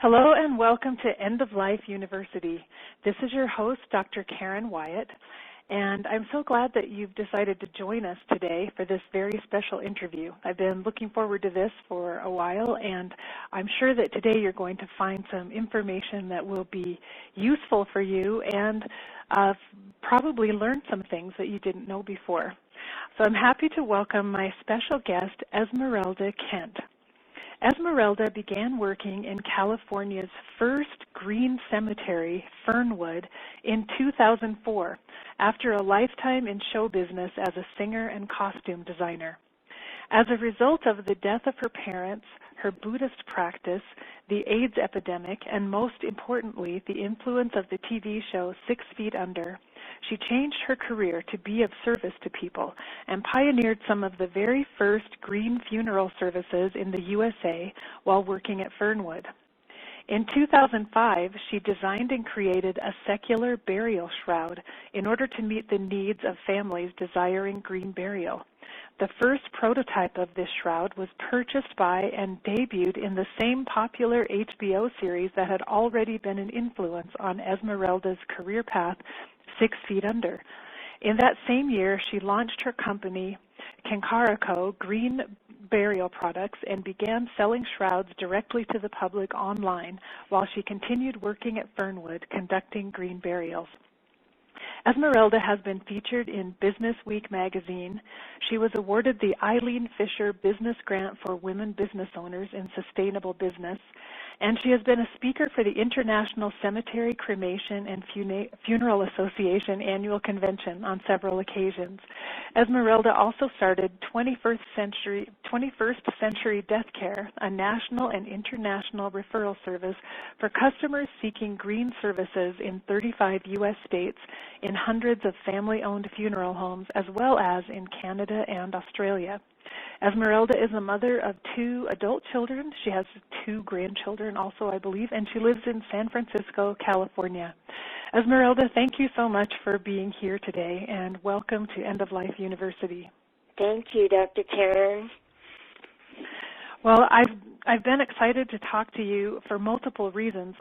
Hello and welcome to End of Life University. This is your host, Dr. Karen Wyatt, and I'm so glad that you've decided to join us today for this very special interview. I've been looking forward to this for a while, and I'm sure that today you're going to find some information that will be useful for you and probably learn some things that you didn't know before. So I'm happy to welcome my special guest, Esmerelda Kent. Esmeralda began working in California's first green cemetery, Fernwood, in 2004, after a lifetime in show business as a singer and costume designer. As a result of the death of her parents, her Buddhist practice, the AIDS epidemic, and most importantly, the influence of the TV show 6 Feet Under, she changed her career to be of service to people and pioneered some of the very first green funeral services in the USA while working at Fernwood. In 2005, she designed and created a secular burial shroud in order to meet the needs of families desiring green burial. The first prototype of this shroud was purchased by and debuted in the same popular HBO series that had already been an influence on Esmeralda's career path, 6 Feet Under. In that same year, she launched her company, Kinkaraco, Green Burial Products, and began selling shrouds directly to the public online while she continued working at Fernwood conducting green burials. Esmeralda has been featured in Business Week magazine. She was awarded the Eileen Fisher Business Grant for Women Business Owners in Sustainable Business, and she has been a speaker for the International Cemetery, Cremation, and Funeral Association annual convention on several occasions. Esmeralda also started 21st Century Death Care, a national and international referral service for customers seeking green services in 35 U.S. states, in hundreds of family-owned funeral homes, as well as in Canada and Australia. Esmeralda is a mother of 2 adult children. She has 2 grandchildren also, I believe, and she lives in San Francisco, California. Esmeralda, thank you so much for being here today, and welcome to End of Life University. Thank you, Dr. Karen. Well, I've been excited to talk to you for multiple reasons.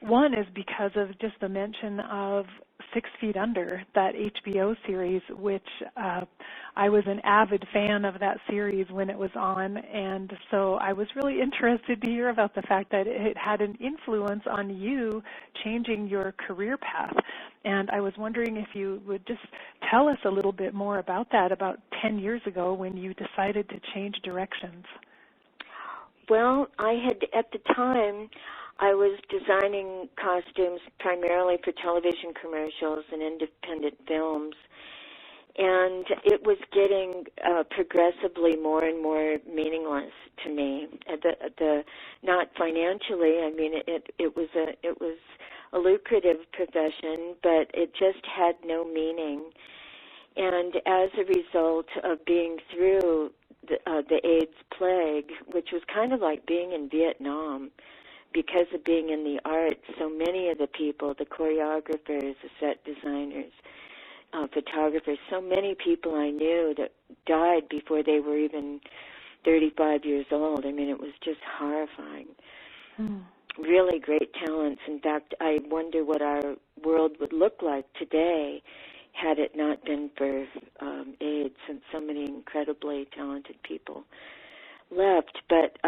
One is because of just the mention of 6 Feet Under, that HBO series, which I was an avid fan of that series when it was on, and so I was really interested to hear about the fact that it had an influence on you changing your career path. And I was wondering if you would just tell us a little bit more about that, about 10 years ago when you decided to change directions. Well, at the time, I was designing costumes primarily for television commercials and independent films, and it was getting progressively more and more meaningless to me. Not financially, I mean, it was a lucrative profession, but it just had no meaning. And as a result of being through the AIDS plague, which was kind of like being in Vietnam, because of being in the arts, so many of the people, the choreographers, the set designers, photographers, so many people I knew that died before they were even 35 years old. I mean, it was just horrifying. Really great talents. In fact, I wonder what our world would look like today had it not been for AIDS, and so many incredibly talented people left. But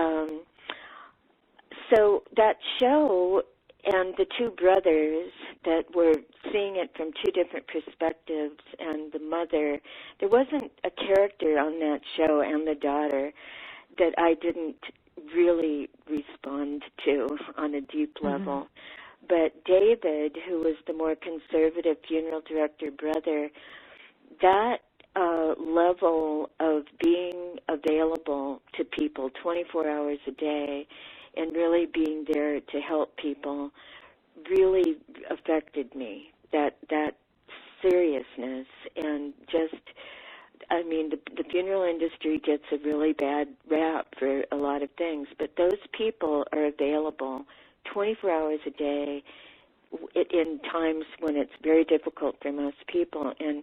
so that show and the 2 brothers that were seeing it from 2 different perspectives, and the mother, there wasn't a character on that show, and the daughter, that I didn't really respond to on a deep level. But David, who was the more conservative funeral director brother, that level of being available to people 24 hours a day and really being there to help people really affected me, that seriousness. And just, I mean, the funeral industry gets a really bad rap for a lot of things, but those people are available 24 hours a day in times when it's very difficult for most people. And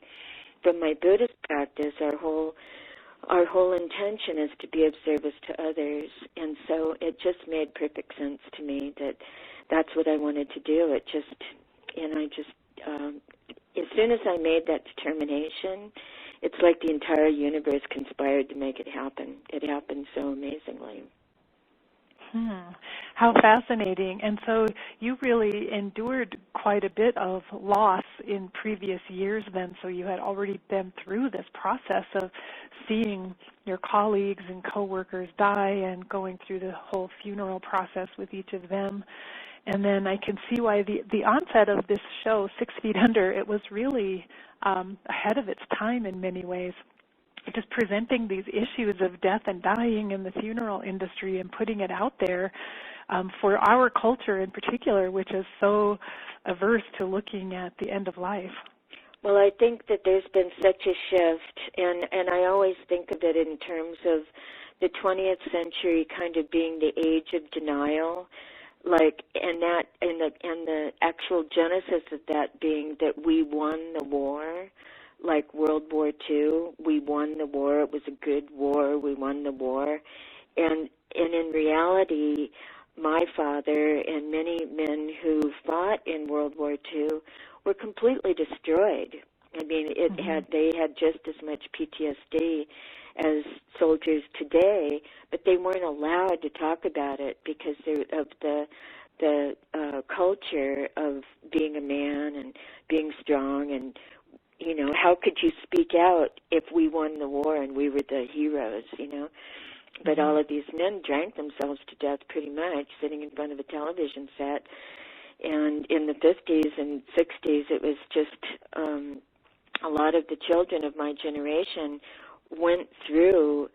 from my Buddhist practice, our whole our whole intention is to be of service to others. And so it just made perfect sense to me that that's what I wanted to do. As soon as I made that determination, it's like the entire universe conspired to make it happen. It happened so amazingly. How fascinating. And so you really endured quite a bit of loss in previous years then, so you had already been through this process of seeing your colleagues and coworkers die and going through the whole funeral process with each of them. And then I can see why the onset of this show, 6 Feet Under, it was really ahead of its time in many ways. Just presenting these issues of death and dying in the funeral industry and putting it out there for our culture in particular, which is so averse to looking at the end of life. Well, I think that there's been such a shift, and I always think of it in terms of the 20th century kind of being the age of denial, and the actual genesis of that being that we won the war. Like World War II, we won the war. It was a good war. We won the war. And in reality, my father and many men who fought in World War II were completely destroyed. I mean, they had just as much PTSD as soldiers today, but they weren't allowed to talk about it because of the culture of being a man and being strong and, you know, how could you speak out if we won the war and we were the heroes, you know? But all of these men drank themselves to death pretty much sitting in front of a television set. And in the 50s and 60s, it was just a lot of the children of my generation went through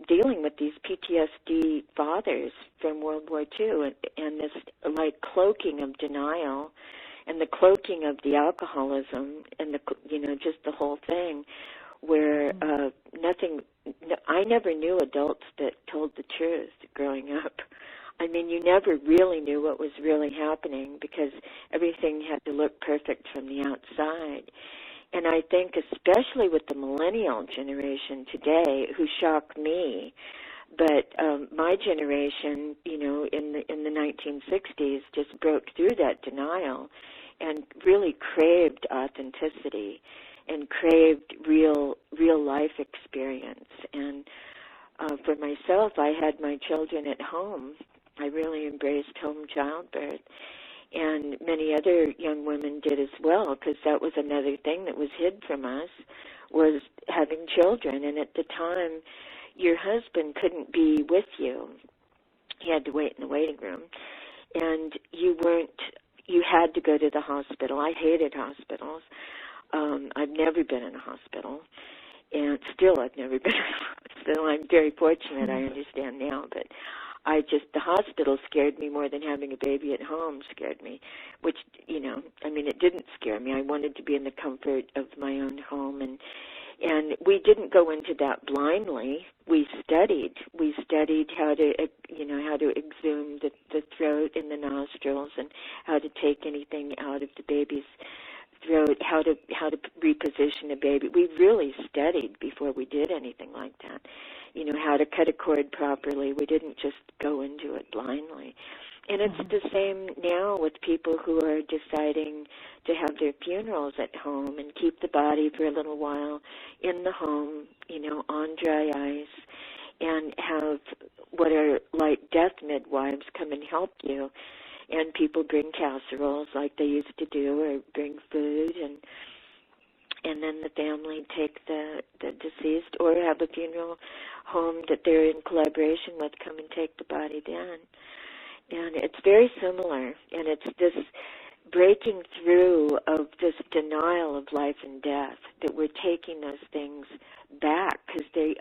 dealing with these PTSD fathers from World War II and this, like, cloaking of denial and the cloaking of the alcoholism and just the whole thing where I never knew adults that told the truth growing up. I mean, you never really knew what was really happening because everything had to look perfect from the outside. And I think especially with the millennial generation today, who shock me, but my generation, you know, in the 1960s just broke through that denial and really craved authenticity and craved real life experience. And for myself, I had my children at home. I really embraced home childbirth. And many other young women did as well, because that was another thing that was hid from us, was having children. And at the time, your husband couldn't be with you. He had to wait in the waiting room. And you had to go to the hospital. I hated hospitals. I've never been in a hospital. And still I've never been in a hospital. I'm very fortunate, I understand now, but the hospital scared me more than having a baby at home scared me, which, you know, I mean, it didn't scare me. I wanted to be in the comfort of my own home, and we didn't go into that blindly. We studied how to exhume the throat and the nostrils and how to take anything out of the baby's throat, how to reposition a baby. We really studied before we did anything like that. You know, how to cut a cord properly. We didn't just go into it blindly. And it's the same now with people who are deciding to have their funerals at home and keep the body for a little while in the home, you know, on dry ice, and have what are like death midwives come and help you. And people bring casseroles like they used to do, or bring food, and then the family take the deceased, or have a funeral home that they're in collaboration with come and take the body then. And it's very similar, and it's this breaking through of this denial of life and death, that we're taking those things back because they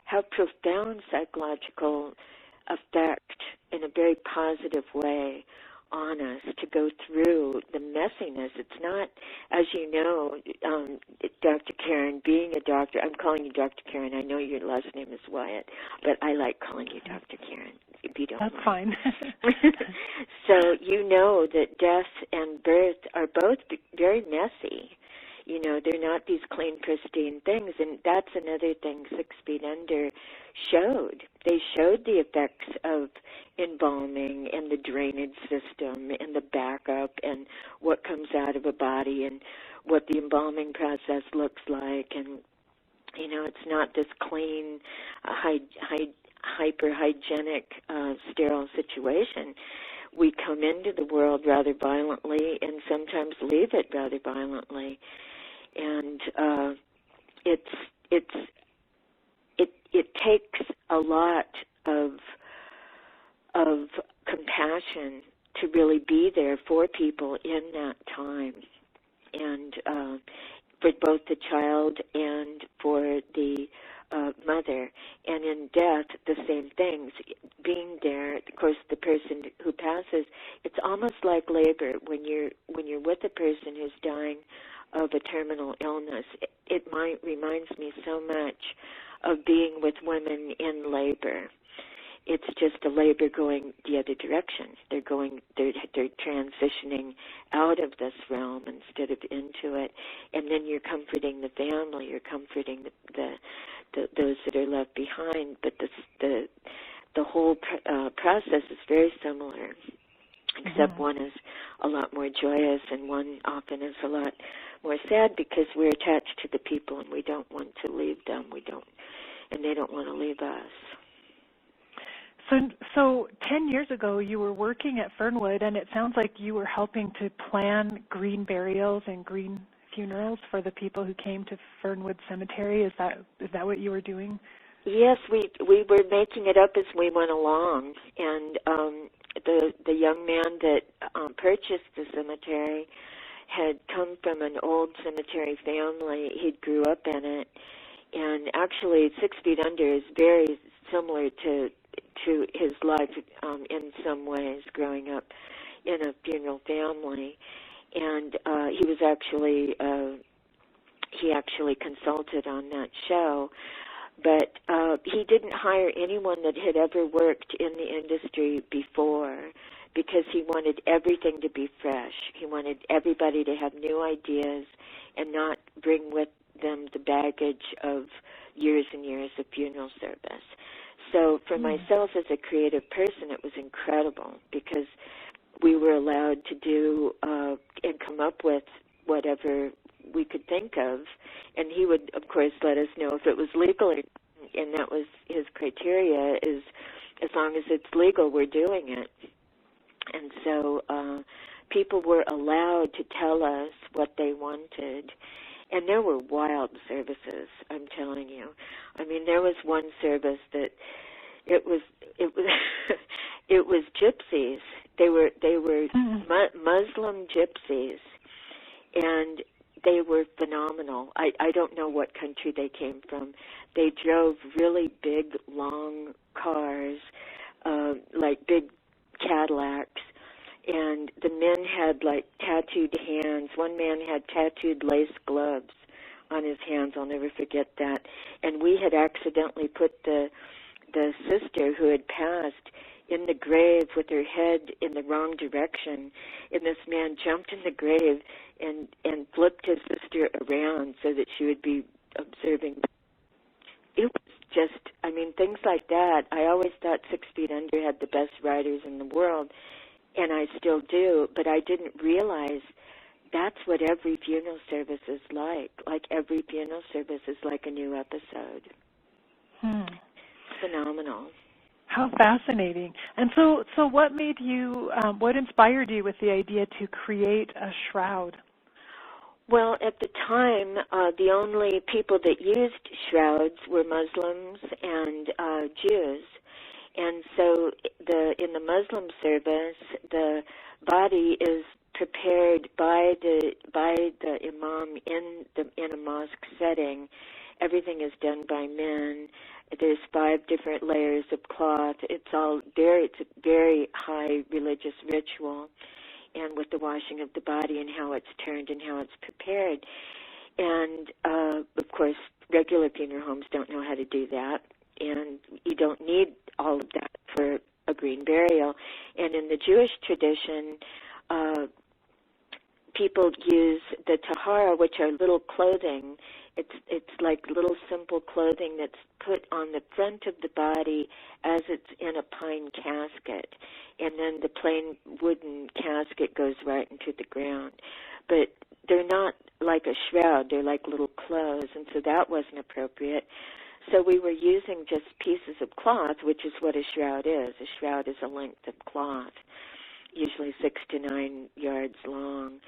have profound psychological effect in a very positive way on us to go through the messiness. It's not, as you know, Dr. Karen, being a doctor, I'm calling you Dr. Karen. I know your last name is Wyatt, but I like calling you Dr. Karen, if you don't mind. That's fine. So you know that death and birth are both very messy. You know, they're not these clean, pristine things, and that's another thing 6 Feet Under showed. They showed the effects of embalming and the drainage system and the backup and what comes out of a body and what the embalming process looks like. And, you know, it's not this clean, hyper-hygienic, sterile situation. We come into the world rather violently and sometimes leave it rather violently. And it takes a lot of compassion to really be there for people in that time, and for both the child and for the mother. And in death, the same things. Being there, of course, the person who passes, it's almost like labor when you're with a person who's dying of a terminal illness. It reminds me so much of being with women in labor. It's just a labor going the other direction. They're transitioning out of this realm instead of into it. And then you're comforting the family, you're comforting those that are left behind. But the whole process is very similar, except one is a lot more joyous and one often is a lot more sad because we're attached to the people and we don't want to leave them. And they don't want to leave us. So 10 years ago, you were working at Fernwood, and it sounds like you were helping to plan green burials and green funerals for the people who came to Fernwood Cemetery. Is that what you were doing? Yes, we were making it up as we went along, and the young man that purchased the cemetery had come from an old cemetery family. He grew up in it, and actually 6 Feet Under is very similar to his life in some ways, growing up in a funeral family. And he actually consulted on that show. But he didn't hire anyone that had ever worked in the industry before because he wanted everything to be fresh. He wanted everybody to have new ideas and not bring with them the baggage of years and years of funeral service. So for myself as a creative person, it was incredible because we were allowed to do and come up with whatever we could think of, and he would, of course, let us know if it was legal, and that was his criteria, is as long as it's legal, we're doing it. And so people were allowed to tell us what they wanted. And there were wild services, I'm telling you. I mean, there was one service that it was gypsies. They were Muslim gypsies, and they were phenomenal. I don't know what country they came from. They drove really big, long cars, like big Cadillacs. And the men had, like, tattooed hands. One man had tattooed lace gloves on his hands. I'll never forget that. And we had accidentally put the sister who had passed in the grave with her head in the wrong direction. And this man jumped in the grave and flipped his sister around so that she would be observing. It was just, I mean, things like that. I always thought 6 Feet Under had the best writers in the world. And I still do, but I didn't realize that's what every funeral service is like. Like every funeral service is like a new episode. Phenomenal. How fascinating. And so what made you, what inspired you with the idea to create a shroud? Well, at the time, the only people that used shrouds were Muslims and Jews. And so in the Muslim service, the body is prepared by the imam in a mosque setting. Everything is done by men. There's 5 different layers of cloth. It's a very high religious ritual, and with the washing of the body and how it's turned and how it's prepared. And of course, regular funeral homes don't know how to do that. And you don't need all of that for a green burial. And in the Jewish tradition, people use the tahara, which are little clothing. It's like little simple clothing that's put on the front of the body as it's in a pine casket, and then the plain wooden casket goes right into the ground. But they're not like a shroud, they're like little clothes, and so that wasn't appropriate. So we were using just pieces of cloth, which is what a shroud is. A shroud is a length of cloth, usually 6 to 9 yards long.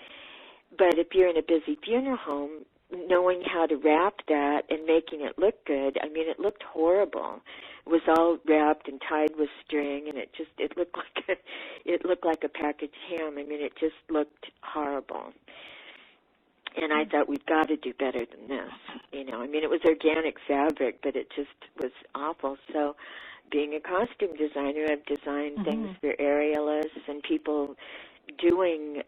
But if you're in a busy funeral home, knowing how to wrap that and making it look good, I mean, it looked horrible. It was all wrapped and tied with string, and it looked like a packaged ham. I mean, it just looked horrible. And I thought, we've got to do better than this. You know, I mean, it was organic fabric, but it just was awful. So being a costume designer, I've designed things for aerialists and people doing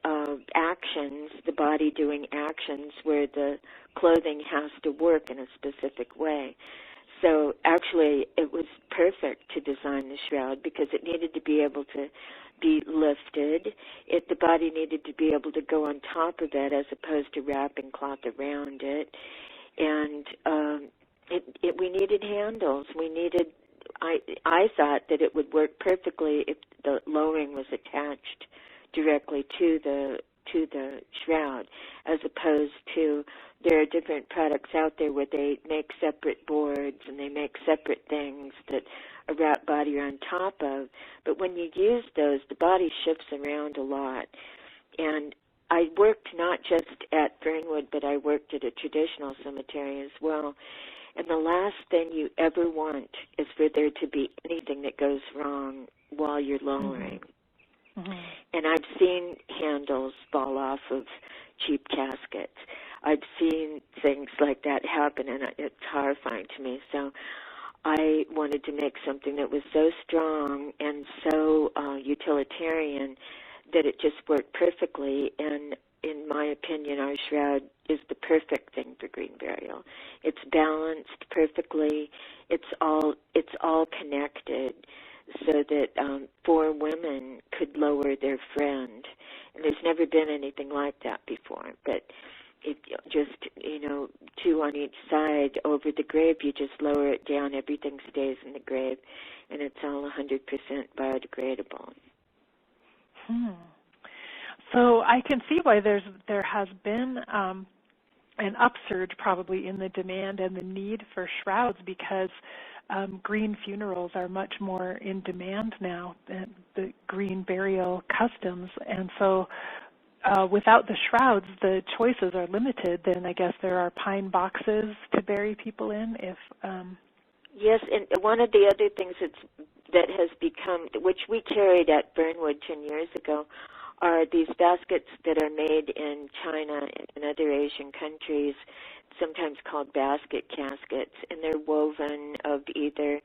actions, the body doing actions where the clothing has to work in a specific way. So actually it was perfect to design the shroud because it needed to be able to be lifted. The body needed to be able to go on top of it as opposed to wrapping cloth around it. And we needed handles. I thought that it would work perfectly if the lowering was attached directly to the shroud, as opposed to there are different products out there where they make separate boards and they make separate things that a wrap body are on top of. But when you use those, the body shifts around a lot. And I worked not just at Fernwood, but I worked at a traditional cemetery as well. And the last thing you ever want is for there to be anything that goes wrong while you're lowering. And I've seen handles fall off of cheap caskets. I've seen things like that happen, and it's horrifying to me. So I wanted to make something that was so strong and so utilitarian that it just worked perfectly. And in my opinion, our shroud is the perfect thing for green burial. It's balanced perfectly. It's all connected, so that 4 women could lower their friend. And there's never been anything like that before. But it just, 2 on each side over the grave, you just lower it down, everything stays in the grave, and it's all 100% biodegradable. So I can see why there has been an upsurge probably in the demand and the need for shrouds, because green funerals are much more in demand now than the green burial customs. And so without the shrouds, the choices are limited. Then I guess there are pine boxes to bury people in. Yes, and one of the other things that has become, which we carried at Fernwood 10 years ago, are these baskets that are made in China and other Asian countries, sometimes called basket caskets, and they're woven of either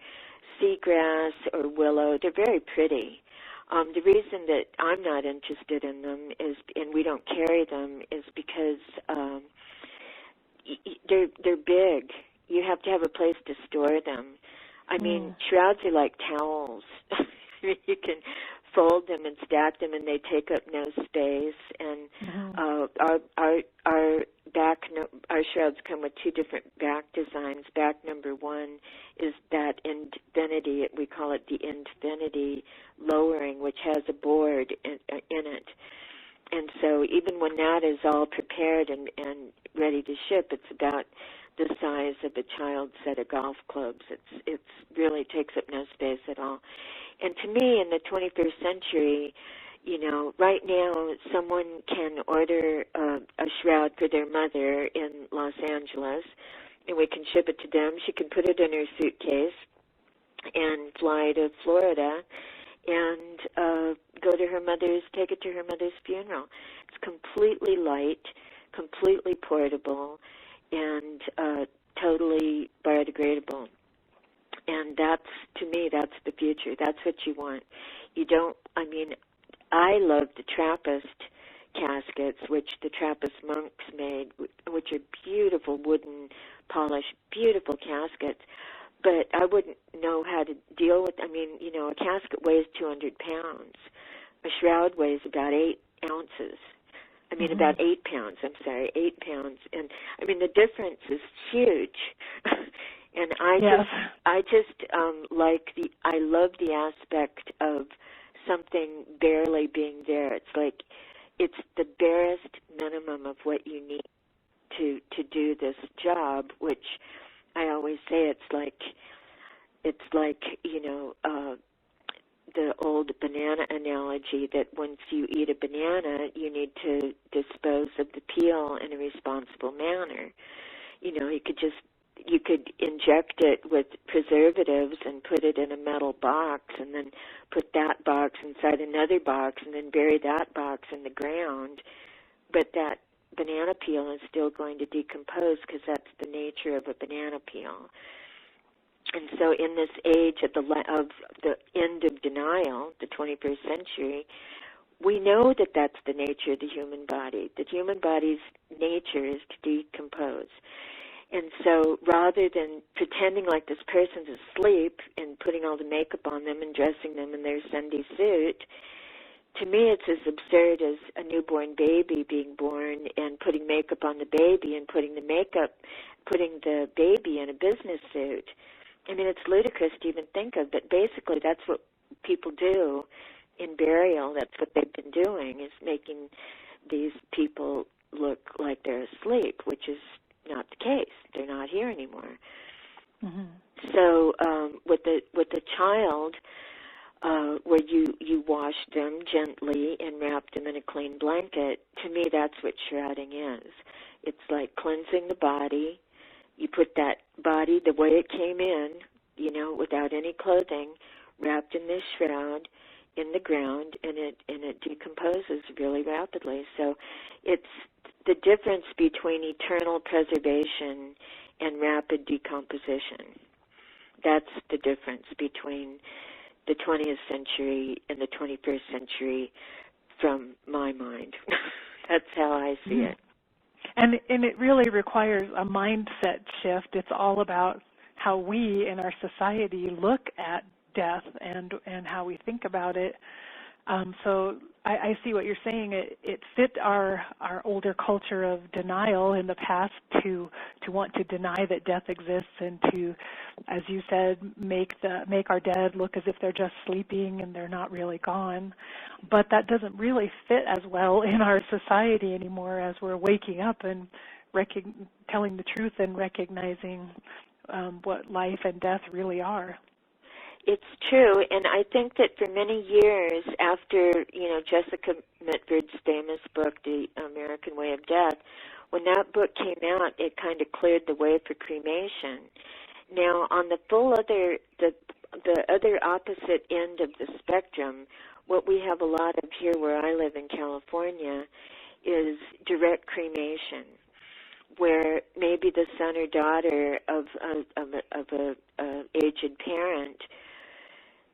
seagrass or willow. They're very pretty. The reason that I'm not interested in them is, and we don't carry them, is because they're big. You have to have a place to store them. I mean, shrouds are like towels. You can fold them and stack them, and they take up no space. And our shrouds come with 2 different back designs. Back number 1 is that infinity, we call it the infinity lowering, which has a board in it. And so even when that is all prepared and ready to ship, it's about the size of a child's set of golf clubs. It really takes up no space at all. And to me, in the 21st century, right now someone can order a shroud for their mother in Los Angeles, and we can ship it to them. She can put it in her suitcase and fly to Florida and take it to her mother's funeral. It's completely light, completely portable, and totally biodegradable. And to me, that's the future. That's what you want. I love the Trappist caskets, which the Trappist monks made, which are beautiful wooden, polished, beautiful caskets. But I wouldn't know how to deal with, a casket weighs 200 pounds. A shroud weighs about 8 ounces. about 8 pounds, 8 pounds. And, the difference is huge. And I love the aspect of something barely being there. It's like it's the barest minimum of what you need to do this job, which I always say it's like the old banana analogy that once you eat a banana, you need to dispose of the peel in a responsible manner. You could inject it with preservatives and put it in a metal box and then put that box inside another box and then bury that box in the ground. But that banana peel is still going to decompose because that's the nature of a banana peel. And so in this age of the end of denial, the 21st century, we know that that's the nature of the human body. The human body's nature is to decompose. And so rather than pretending like this person's asleep and putting all the makeup on them and dressing them in their Sunday suit, to me it's as absurd as a newborn baby being born and putting makeup on the baby and putting the baby in a business suit. It's ludicrous to even think of, but basically that's what people do in burial. That's what they've been doing, is making these people look like they're asleep, which is not the case. They're not here anymore. Mm-hmm. So with the child, where you wash them gently and wrap them in a clean blanket, to me that's what shrouding is. It's like cleansing the body. You put that body the way it came in, without any clothing, wrapped in this shroud in the ground, and it decomposes really rapidly. So it's the difference between eternal preservation and rapid decomposition. That's the difference between the 20th century and the 21st century from my mind. That's how I see it. And it really requires a mindset shift. It's all about how we in our society look at death and how we think about it. So I see what you're saying. It fit our older culture of denial in the past to want to deny that death exists and to, as you said, make our dead look as if they're just sleeping and they're not really gone. But that doesn't really fit as well in our society anymore, as we're waking up and telling the truth and recognizing what life and death really are. It's true, and I think that for many years after, Jessica Mitford's famous book, The American Way of Death, when that book came out, it kind of cleared the way for cremation. Now, on the other opposite end of the spectrum, what we have a lot of here where I live in California is direct cremation, where maybe the son or daughter of a aged parent,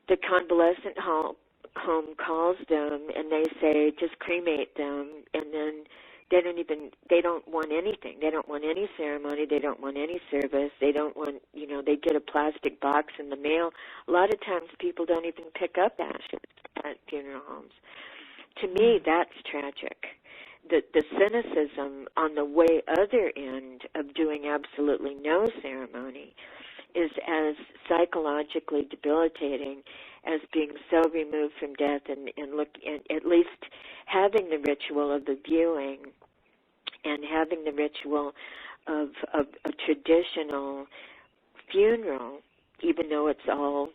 the convalescent home calls them and they say, just cremate them, and then they don't want anything. They don't want any ceremony. They don't want any service. They don't want, they get a plastic box in the mail. A lot of times people don't even pick up ashes at funeral homes. To me, that's tragic. The cynicism on the way other end of doing absolutely no ceremony is as psychologically debilitating as being so removed from death and at least having the ritual of the viewing and having the ritual of a traditional funeral, even though it's all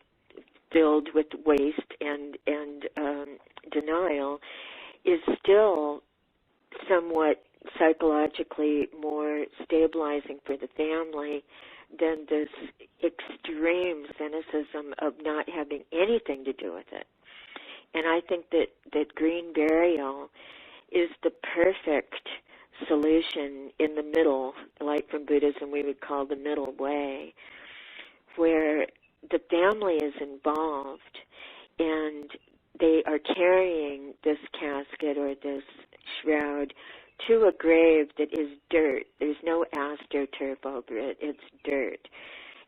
filled with waste and denial, is still somewhat psychologically more stabilizing for the family than this extreme cynicism of not having anything to do with it. And I think that green burial is the perfect solution in the middle, like from Buddhism we would call the middle way, where the family is involved and they are carrying this casket or this shroud to a grave that is dirt. There's no astroturf over it. It's dirt.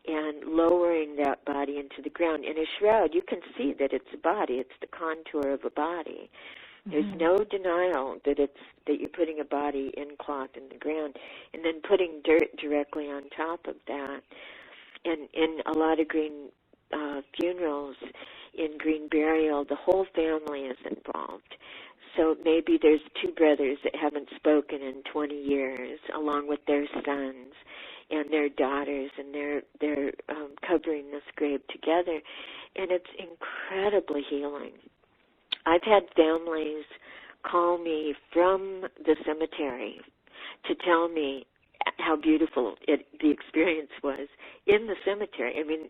And lowering that body into the ground. In a shroud, you can see that it's a body. It's the contour of a body. There's no denial that you're putting a body in cloth in the ground and then putting dirt directly on top of that. And in a lot of green funerals, in green burial, the whole family is involved. So maybe there's two brothers that haven't spoken in 20 years, along with their sons and their daughters, and they're covering this grave together, and it's incredibly healing. I've had families call me from the cemetery to tell me how beautiful the experience was in the cemetery. I mean,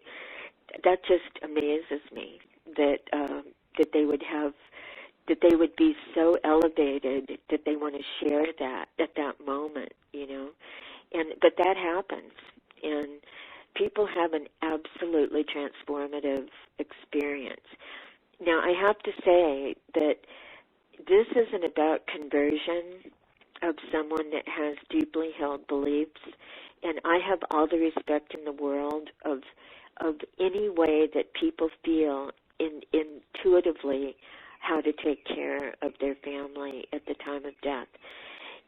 that just amazes me that they would be so elevated that they want to share that at that moment, but that happens, and people have an absolutely transformative experience. Now, I have to say that this isn't about conversion of someone that has deeply held beliefs, and I have all the respect in the world of any way that people feel intuitively how to take care of their family at the time of death.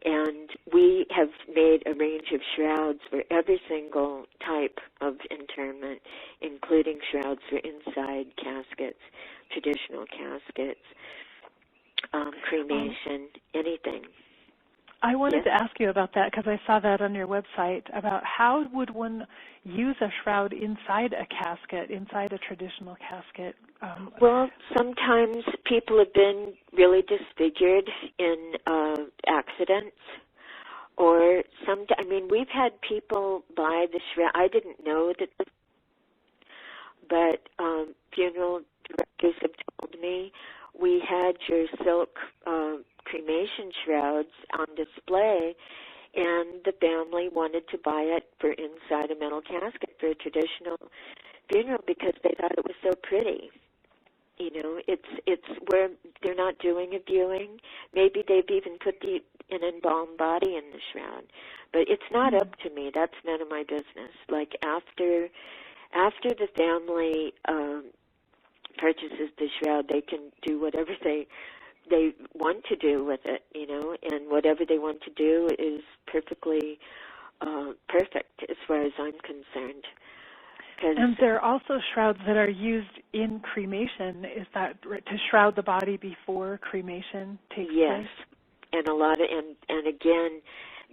And we have made a range of shrouds for every single type of interment, including shrouds for inside caskets, traditional caskets, cremation, anything. I wanted to ask you about that because I saw that on your website, about how would one use a shroud inside a casket, inside a traditional casket? Well, sometimes people have been really disfigured in accidents, or we've had people buy the shroud. I didn't know that, but funeral directors have told me we had your silk cremation shrouds on display, and the family wanted to buy it for inside a metal casket for a traditional funeral because they thought it was so pretty. It's where they're not doing a viewing. Maybe they've even put an embalmed body in the shroud, but it's not up to me. That's none of my business. Like after the family purchases the shroud, they can do whatever they want to do with it, and whatever they want to do is perfectly perfect as far as I'm concerned. And there are also shrouds that are used in cremation. Is that to shroud the body before cremation takes place? Yes, and and again,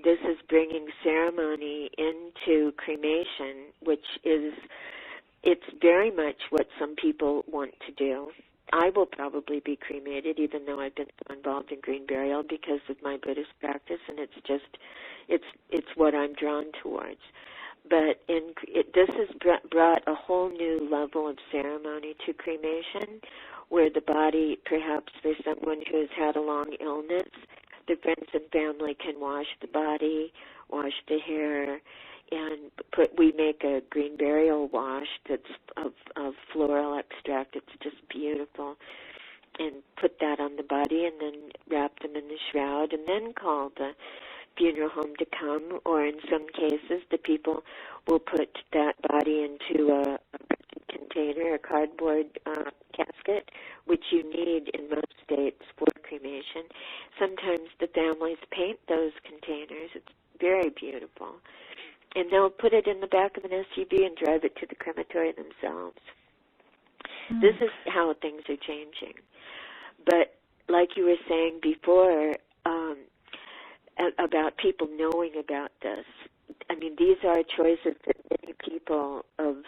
this is bringing ceremony into cremation, which it's very much what some people want to do. I will probably be cremated, even though I've been involved in green burial because of my Buddhist practice, and it's what I'm drawn towards. But this has brought a whole new level of ceremony to cremation, where the body, perhaps for someone who has had a long illness, the friends and family can wash the body, wash the hair, and we make a green burial wash that's of floral extract. It's just beautiful. And put that on the body and then wrap them in the shroud and then call the funeral home to come, or in some cases the people will put that body into a container, a cardboard casket, which you need in most states for cremation. Sometimes the families paint those containers. It's very beautiful. And they'll put it in the back of an SUV and drive it to the crematory themselves. This is how things are changing. But like you were saying before, about people knowing about this, these are choices that many people of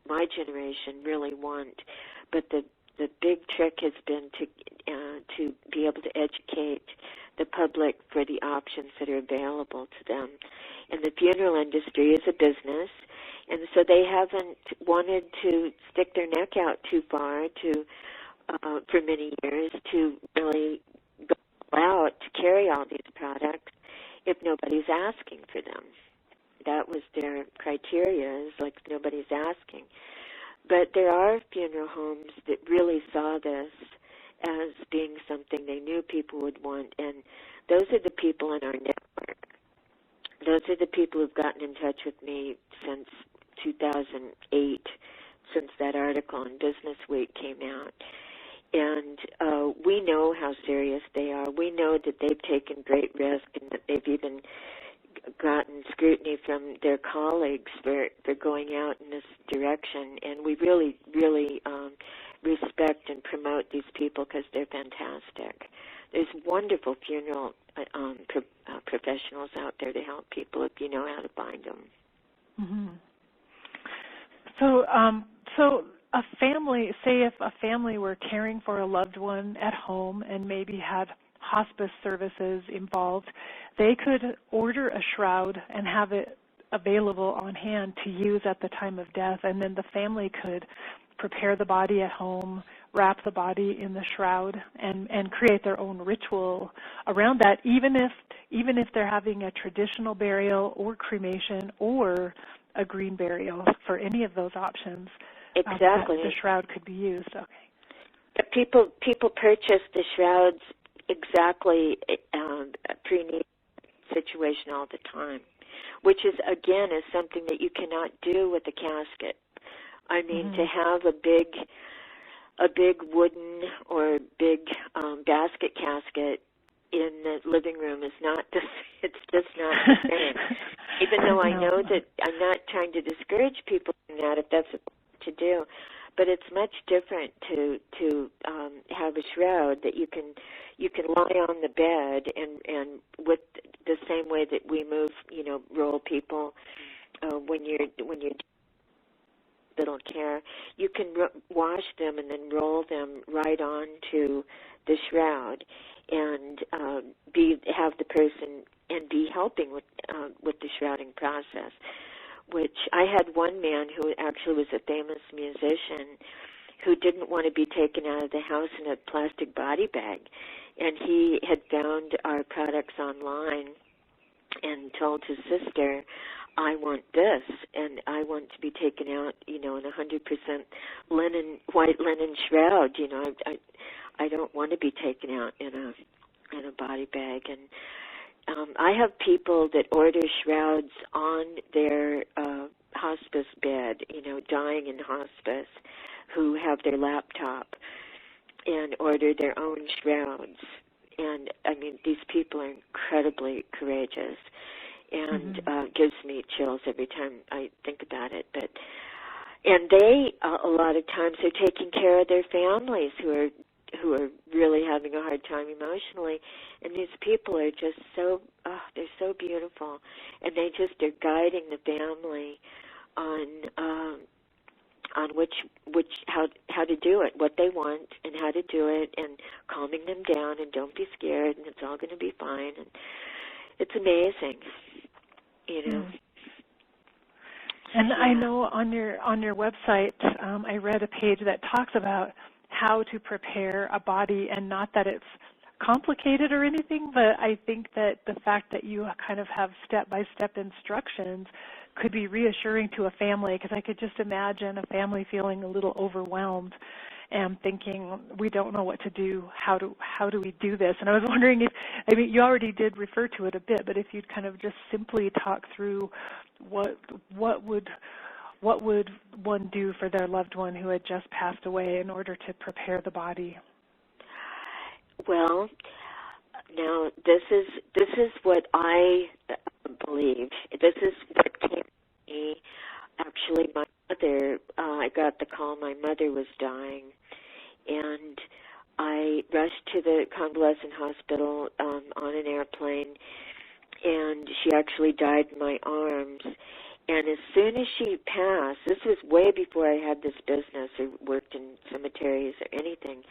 my generation really want. But the big trick has been to be able to educate the public for the options that are available to them. And the funeral industry is a business, and so they haven't wanted to stick their neck out too far for many years to really go out to carry all these products if nobody's asking for them. That was their criteria, is like nobody's asking. But there are funeral homes that really saw this as being something they knew people would want, and those are the people in our network. Those are the people who've gotten in touch with me since 2008, since that article in Business Week came out. And we we know how serious they are. We know that they've taken great risk and that they've even gotten scrutiny from their colleagues for going out in this direction. And we really, really respect and promote these people because they're fantastic. There's wonderful funeral professionals out there to help people if you know how to find them. Mm-hmm. So a family, say if a family were caring for a loved one at home and maybe had hospice services involved, they could order a shroud and have it available on hand to use at the time of death, and then the family could prepare the body at home, wrap the body in the shroud, and create their own ritual around that, even if they're having a traditional burial or cremation or a green burial. For any of those options, exactly, the shroud could be used. Okay. People purchase the shrouds exactly pre-need situation all the time, which is again is something that you cannot do with a casket. I mean, to have a big wooden or big basket casket in the living room is not it's just not the same. Even though I know that I'm not trying to discourage people from that if that's what to do, but it's much different to have a shroud that you can lie on the bed and with the same way that we move, roll people when you're hospital care, you can wash them and then roll them right onto the shroud and have the person and be helping with the shrouding process. Which I had one man who actually was a famous musician who didn't want to be taken out of the house in a plastic body bag, and he had found our products online and told his sister, I want this, and I want to be taken out, in 100% white linen shroud. I don't want to be taken out in a body bag. And I have people that order shrouds on their hospice bed, dying in hospice, who have their laptop and order their own shrouds. And, these people are incredibly courageous. And gives me chills every time I think about it. And they a lot of times are taking care of their families who are really having a hard time emotionally. And these people are just they're so beautiful, and they just are guiding the family on how to do it, what they want, and how to do it, and calming them down, and don't be scared, and it's all going to be fine. And it's amazing. And yeah. I know on your website, I read a page that talks about how to prepare a body, and not that it's complicated or anything, but I think that the fact that you kind of have step-by-step instructions could be reassuring to a family, because I could just imagine a family feeling a little overwhelmed and thinking, we don't know what to do, how do we do this? And I was wondering you already did refer to it a bit, but if you'd kind of just simply talk through what would one do for their loved one who had just passed away in order to prepare the body? Well, now this is what I believe. This is what came to me. Actually, my mother, I got the call my mother was dying, and I rushed to the convalescent hospital on an airplane, and she actually died in my arms. And as soon as she passed, this was way before I had this business or worked in cemeteries or anything,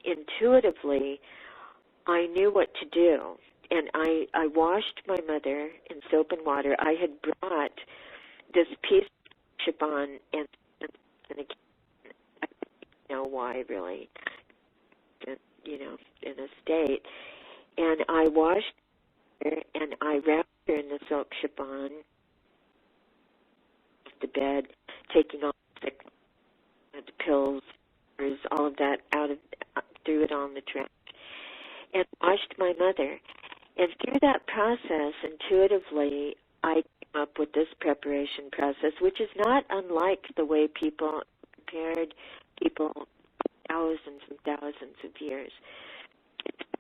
intuitively, I knew what to do. And I washed my mother in soap and water. I had brought this piece of chiffon, and again, I don't know why really, in a state. And I washed her, and I wrapped her in the silk chiffon, the bed, taking all the pills, all of that threw it on the trash, and washed my mother. And through that process, intuitively, I came up with this preparation process, which is not unlike the way people prepared people thousands and thousands of years.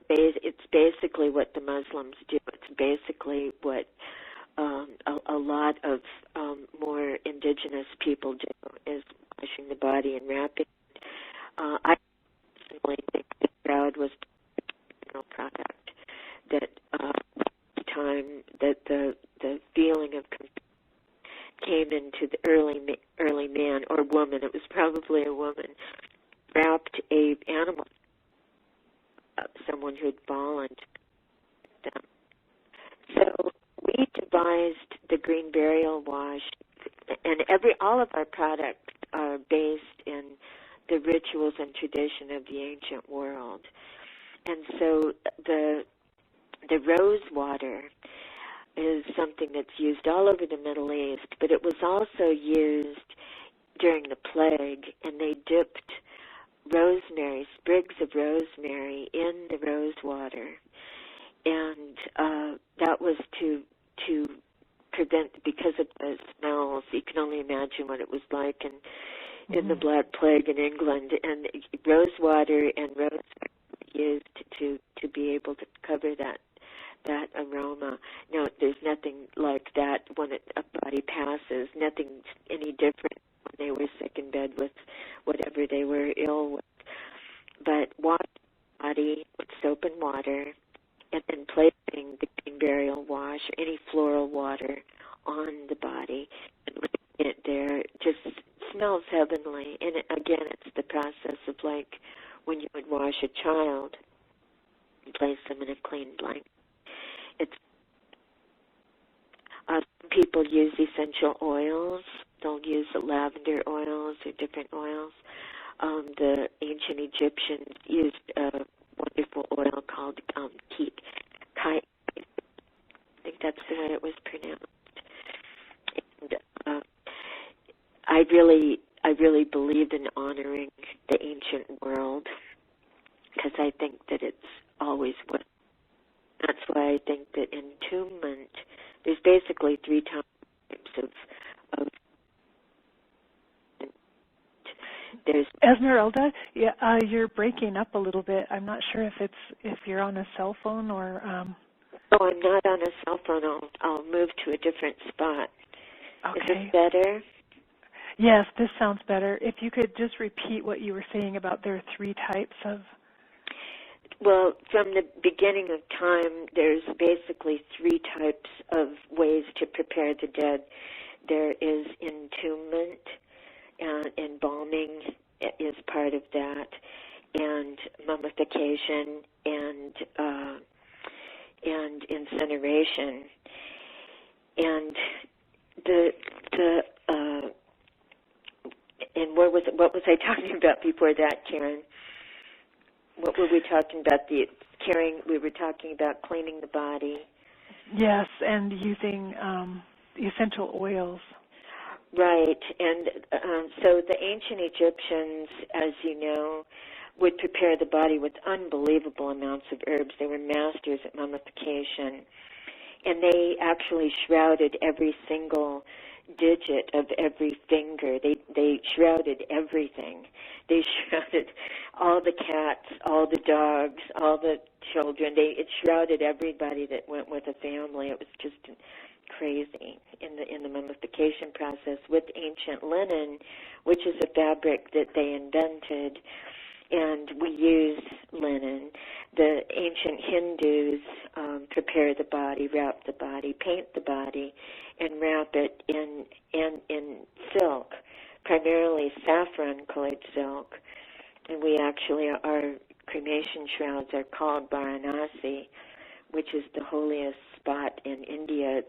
it's basically what the Muslims do. It's basically what a lot of more indigenous people do, is washing the body and wrapping. I personally think the Shroud was a product that time that the feeling of came into the early man or woman. It was probably a woman, wrapped a animal, someone who had fallen to them. So we devised the green burial wash, and all of our products are based in the rituals and tradition of the ancient world. And so the rose water is something that's used all over the Middle East, but it was also used during the plague, and they dipped rosemary, sprigs of rosemary, in the rose water, and that was to prevent, because of the smells. You can only imagine what it was like in the Black Plague in England, and rose water and rosemary were used to be able to cover that aroma. Now, there's nothing like that when a body passes, nothing any different when they were sick in bed with whatever they were ill with. But washing the body with soap and water, and then placing the green burial wash or any floral water on the body and leaving it there just smells heavenly. And again, it's the process of like when you would wash a child and place them in a clean blanket. Some people use essential oils. They'll use lavender oils or different oils. The ancient Egyptians used a wonderful oil called I think that's the way it was pronounced. And I really believe in honoring the ancient world, because I think that it's always what. That's why I think that entombment, there's basically three types of there's Esmeralda, yeah, you're breaking up a little bit. I'm not sure if you're on a cell phone or. Oh, I'm not on a cell phone. I'll move to a different spot. Okay. Is this better? Yes, this sounds better. If you could just repeat what you were saying about there are three types of. Well, from the beginning of time, there's basically three types of ways to prepare the dead. There is entombment, and embalming is part of that, and mummification, and incineration. And and what was I talking about before that, Karen? What were we talking about? We were talking about cleaning the body. Yes, and using essential oils. Right, and so the ancient Egyptians, as you know, would prepare the body with unbelievable amounts of herbs. They were masters at mummification, and they actually shrouded every single digit of every finger. They shrouded everything. They shrouded all the cats, all the dogs, all the children. It shrouded everybody that went with a family. It was just crazy in the mummification process with ancient linen, which is a fabric that they invented, and we use linen. The ancient Hindus prepare the body, wrap the body, paint the body, and wrap it in silk, primarily saffron-colored silk. And we actually, our cremation shrouds are called Varanasi, which is the holiest spot in India.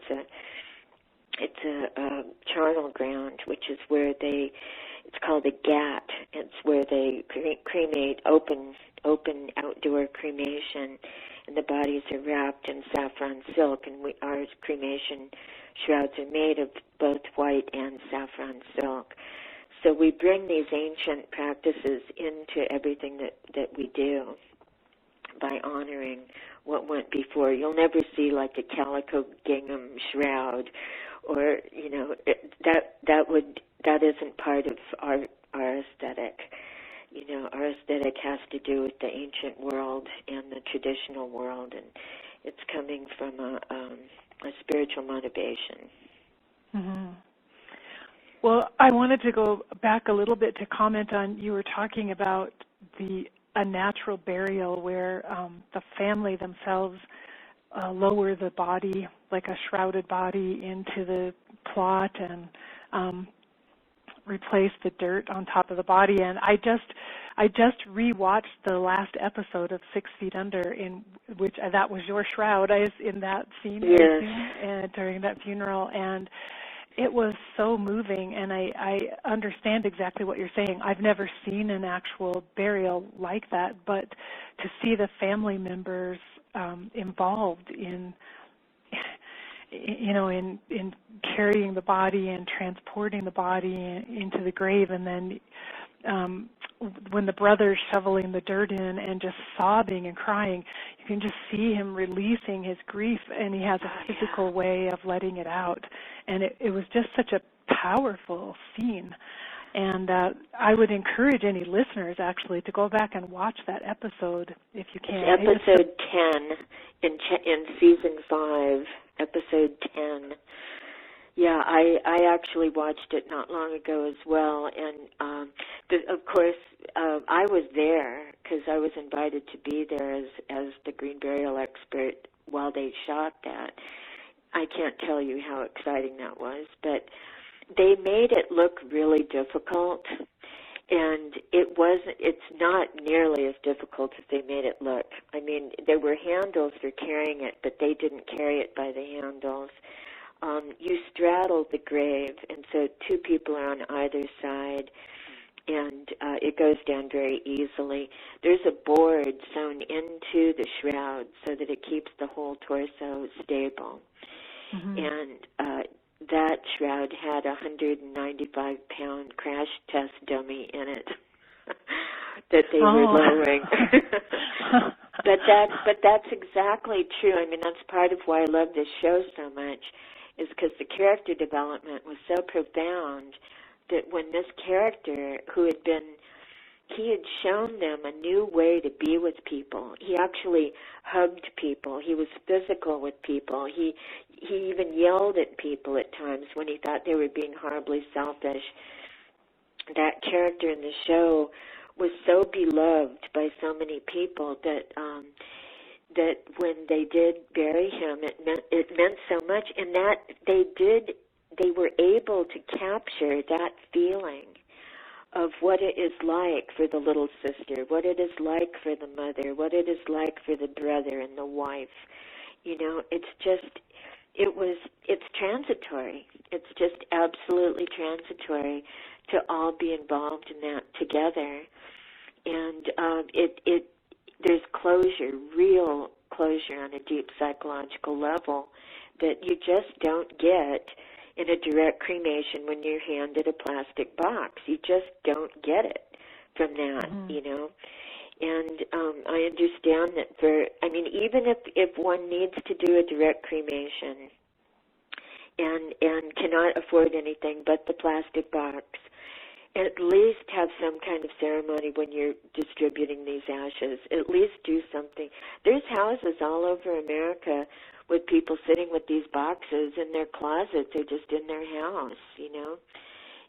It's a charnel ground, which is where it's called a ghat. It's where they cremate, open outdoor cremation, and the bodies are wrapped in saffron silk, and our cremation shrouds are made of both white and saffron silk. So we bring these ancient practices into everything that we do by honoring what went before. You'll never see like a calico gingham shroud, or that isn't part of our aesthetic. our aesthetic has to do with the ancient world and the traditional world, and it's coming from a spiritual motivation. Mm-hmm. Well, I wanted to go back a little bit to comment on, you were talking about a natural burial where the family themselves lower the body, like a shrouded body, into the plot and replace the dirt on top of the body. And I just rewatched the last episode of 6 Feet Under, in which that was your shroud in that scene. Yes. During that funeral, and it was so moving, and I understand exactly what you're saying. I've never seen an actual burial like that, but to see the family members involved in carrying the body and transporting the body into the grave, and then when the brother's shoveling the dirt in and just sobbing and crying, you can just see him releasing his grief, and he has a physical way of letting it out. And it was just such a powerful scene. And I would encourage any listeners, actually, to go back and watch that episode if you can. Episode 10 in Season 5, Episode 10. Yeah, I actually watched it not long ago as well, and of course I was there because I was invited to be there as the green burial expert while they shot that. I can't tell you how exciting that was, but they made it look really difficult, and it's not nearly as difficult as they made it look. I mean, there were handles for carrying it, but they didn't carry it by the handles. You straddle the grave, and so 2 people are on either side, and it goes down very easily. There's a board sewn into the shroud so that it keeps the whole torso stable. Mm-hmm. And that shroud had a 195-pound crash test dummy in it that they were lowering. But that's exactly true. I mean, that's part of why I love this show so much, is because the character development was so profound that when this character he had shown them a new way to be with people. He actually hugged people. He was physical with people. He even yelled at people at times when he thought they were being horribly selfish. That character in the show was so beloved by so many people that when they did bury him, it meant so much, and that they were able to capture that feeling of what it is like for the little sister, what it is like for the mother, what it is like for the brother and the wife. It's transitory. It's just absolutely transitory to all be involved in that together. And there's closure, real closure on a deep psychological level that you just don't get in a direct cremation when you're handed a plastic box. You just don't get it from that, mm-hmm. And I understand that even if one needs to do a direct cremation and cannot afford anything but the plastic box, at least have some kind of ceremony when you're distributing these ashes. At least do something. There's houses all over America with people sitting with these boxes in their closets or just in their house,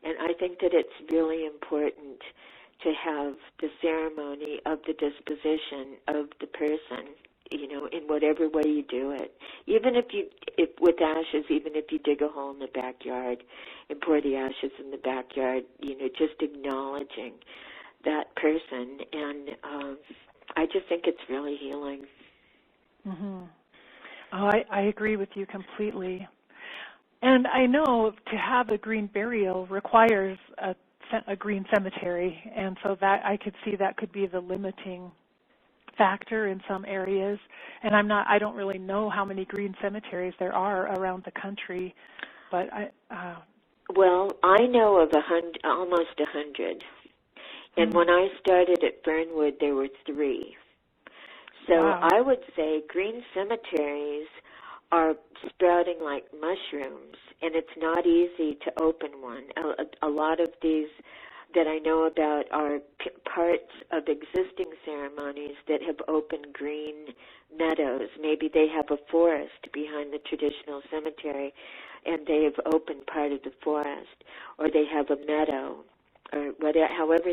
And I think that it's really important to have the ceremony of the disposition of the person, in whatever way you do it. Even if with ashes, even if you dig a hole in the backyard and pour the ashes in the backyard, just acknowledging that person. And I just think it's really healing. Mm-hmm. Oh, I agree with you completely. And I know to have a green burial requires a green cemetery, and so that I could see that could be the limiting factor in some areas. And I don't really know how many green cemeteries there are around the country, but well, I know of almost 100. And when I started at Fernwood, there were 3. So wow. I would say green cemeteries are sprouting like mushrooms, and it's not easy to open one. A lot of these that I know about are parts of existing ceremonies that have open green meadows. Maybe they have a forest behind the traditional cemetery, and they have opened part of the forest, or they have a meadow, or whatever, however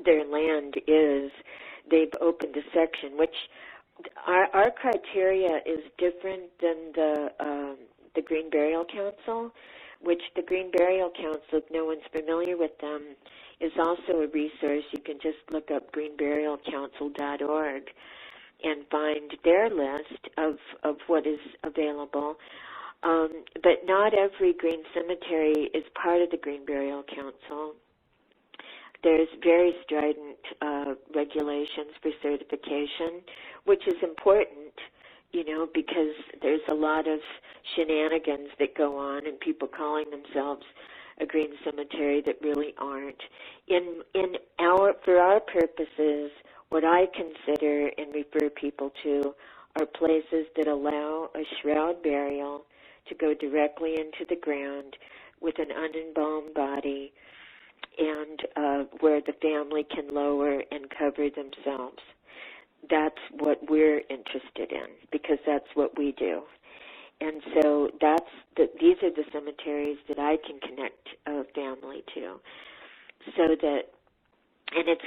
their land is, they've opened a section, which our criteria is different than the Green Burial Council, which the Green Burial Council, if no one's familiar with them, is also a resource. You can just look up greenburialcouncil.org and find their list of what is available. But not every green cemetery is part of the Green Burial Council. There's very strident regulations for certification, which is important, because there's a lot of shenanigans that go on and people calling themselves a green cemetery that really aren't. For our purposes, what I consider and refer people to are places that allow a shroud burial to go directly into the ground with an unembalmed body, and where the family can lower and cover themselves. That's what we're interested in, because that's what we do. And so these are the cemeteries that I can connect a family to. So that, and it's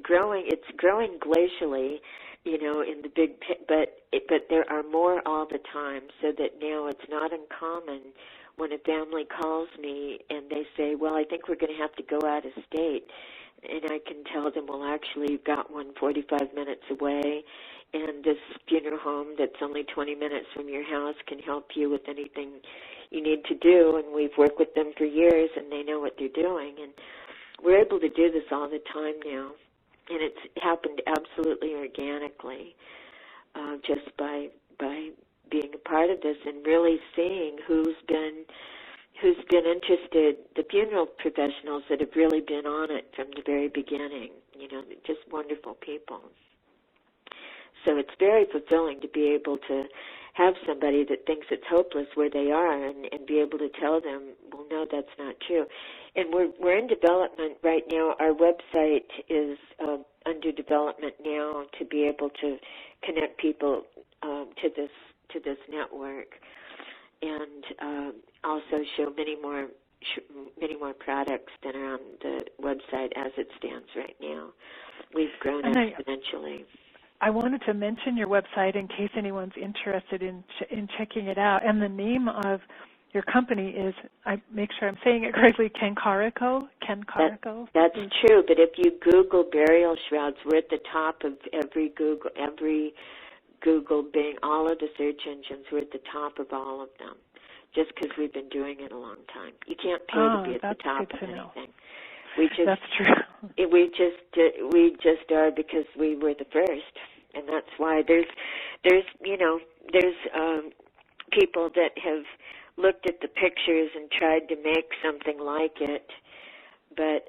growing glacially, in the big, but there are more all the time, so that now it's not uncommon when a family calls me and they say, well, I think we're going to have to go out of state. And I can tell them, well, actually, you've got one 45 minutes away, and this funeral home that's only 20 minutes from your house can help you with anything you need to do. And we've worked with them for years, and they know what they're doing. And we're able to do this all the time now. And it's happened absolutely organically, just by being a part of this and really seeing who's been interested, the funeral professionals that have really been on it from the very beginning, just wonderful people. So it's very fulfilling to be able to have somebody that thinks it's hopeless where they are and be able to tell them, well, no, that's not true. And we're in development right now. Our website is under development now to be able to connect people to this network, and also show many more products that are on the website as it stands right now. We've grown exponentially. I wanted to mention your website in case anyone's interested in checking it out. And the name of your company is, I make sure I'm saying it correctly, Kinkaraco? That's true, but if you Google burial shrouds, we're at the top of every Google, Bing, all of the search engines, we're at the top of all of them, just because we've been doing it a long time. You can't pay to be at the top of anything. That's true. We just are because we were the first, and that's why there's people that have looked at the pictures and tried to make something like it, but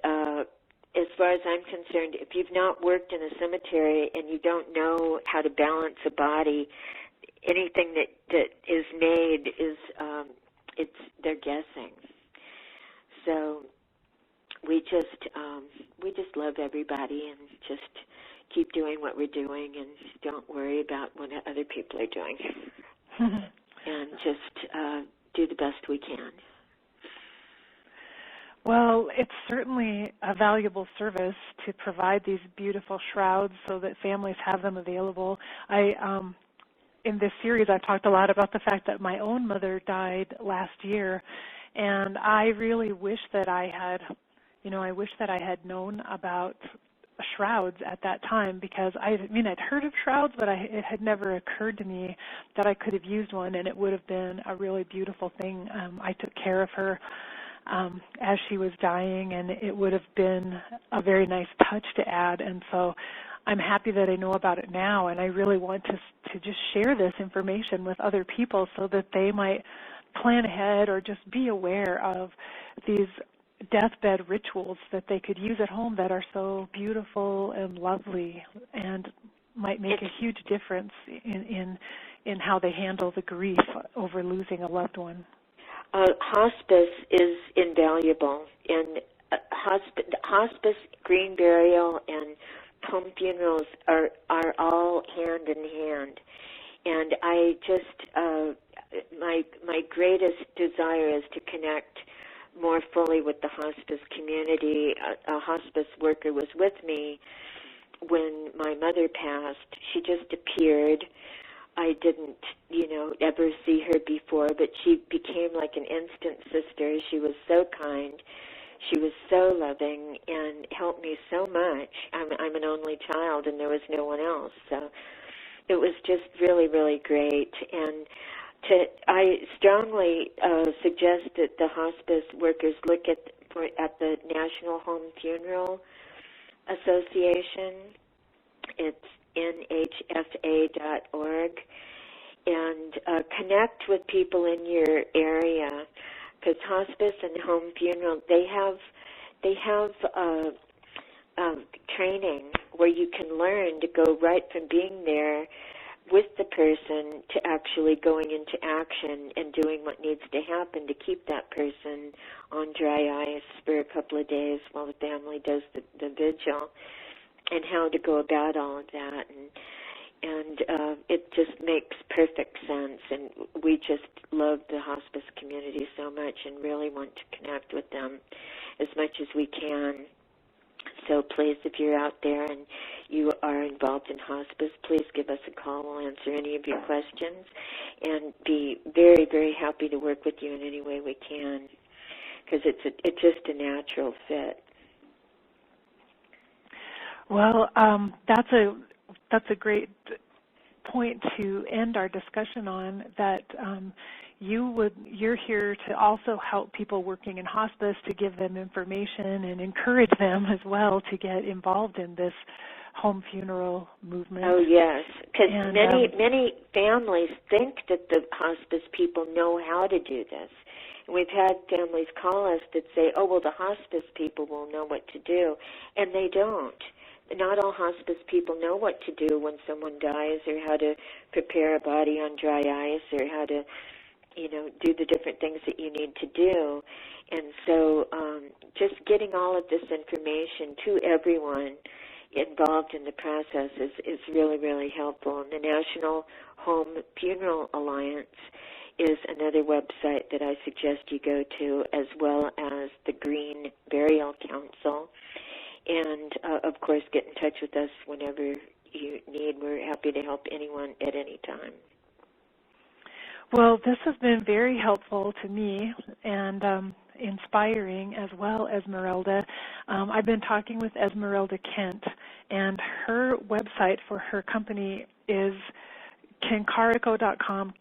as far as I'm concerned, if you've not worked in a cemetery and you don't know how to balance a body, anything that is made is they're guessing. So we just love everybody and just keep doing what we're doing and don't worry about what other people are doing. And just do the best we can. Well, it's certainly a valuable service to provide these beautiful shrouds so that families have them available. In this series, I've talked a lot about the fact that my own mother died last year, and I really wish that I had known about shrouds at that time, because I'd heard of shrouds, but it had never occurred to me that I could have used one, and it would have been a really beautiful thing. I took care of her as she was dying, and it would have been a very nice touch to add. And so I'm happy that I know about it now, and I really want to just share this information with other people so that they might plan ahead or just be aware of these deathbed rituals that they could use at home that are so beautiful and lovely and might make a huge difference in how they handle the grief over losing a loved one. Hospice is invaluable, and hospice, green burial, and home funerals are all hand in hand. And I just, my greatest desire is to connect more fully with the hospice community. A hospice worker was with me when my mother passed. She just appeared. I didn't, ever see her before, but she became like an instant sister. She was so kind. She was so loving and helped me so much. I'm an only child, and there was no one else. So it was just really, really great. And I strongly suggest that the hospice workers look at the National Home Funeral Association. It's nhfa.org, and connect with people in your area, because hospice and home funeral, they have training where you can learn to go right from being there with the person to actually going into action and doing what needs to happen to keep that person on dry ice for a couple of days while the family does the vigil, and how to go about all of that. And it just makes perfect sense. And we just love the hospice community so much and really want to connect with them as much as we can. So please, if you're out there and you are involved in hospice, please give us a call. We'll answer any of your questions and be very, very happy to work with you in any way we can, because it's just a natural fit. Well, that's a great point to end our discussion on, that you're here to also help people working in hospice, to give them information and encourage them as well to get involved in this home funeral movement. Oh, yes, because many families think that the hospice people know how to do this. And we've had families call us that say, oh, well, the hospice people will know what to do, and they don't. Not all hospice people know what to do when someone dies, or how to prepare a body on dry ice, or how to, do the different things that you need to do. And so just getting all of this information to everyone involved in the process is really, really helpful. And the National Home Funeral Alliance is another website that I suggest you go to, as well as the Green Burial Council. And, of course, get in touch with us whenever you need. We're happy to help anyone at any time. Well, this has been very helpful to me and inspiring as well, Esmeralda. I've been talking with Esmerelda Kent, and her website for her company is Kinkaraco.com,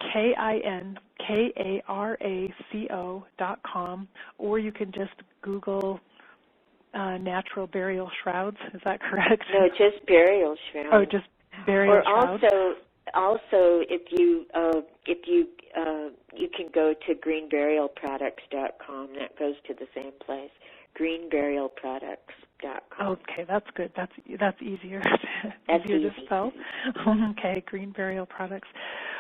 Kinkaraco.com, or you can just Google natural burial shrouds. Is that correct? No, just burial shrouds. Oh, just burial shrouds. Also, if you can go to greenburialproducts.com. That goes to the same place. Greenburialproducts.com. Okay, that's good. That's easier. That's easier easy to spell. Okay, Green Burial Products.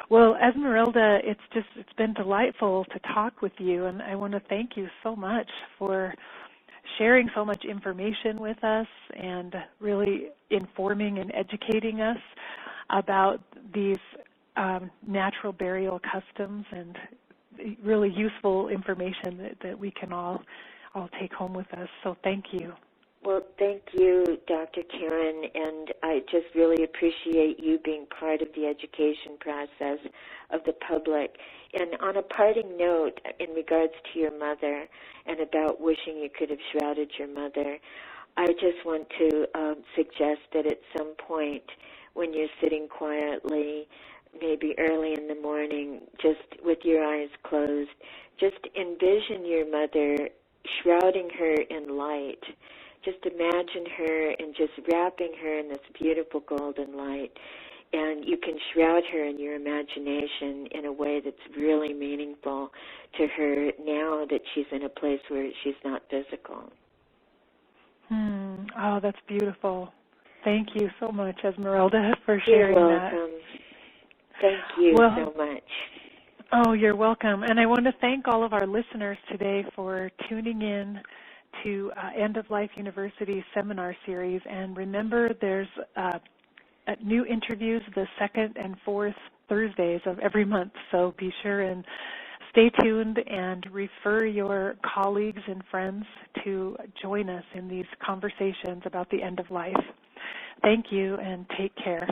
Well, Esmeralda, it's been delightful to talk with you, and I want to thank you so much for sharing so much information with us and really informing and educating us about these natural burial customs, and really useful information that we can all take home with us. So thank you. Well, thank you, Dr. Karen, and I just really appreciate you being part of the education process of the public. And on a parting note, in regards to your mother and about wishing you could have shrouded your mother, I just want to suggest that at some point when you're sitting quietly, maybe early in the morning, just with your eyes closed, just envision your mother shrouding her in light. Just imagine her and just wrapping her in this beautiful golden light. And you can shroud her in your imagination in a way that's really meaningful to her now that she's in a place where she's not physical. Oh, that's beautiful. Thank you so much, Esmeralda, for sharing that. You're welcome. Thank you so much. Oh, you're welcome. And I want to thank all of our listeners today for tuning in to End of Life University seminar series. And remember, there's new interviews the second and fourth Thursdays of every month. So be sure and stay tuned and refer your colleagues and friends to join us in these conversations about the end of life. Thank you and take care.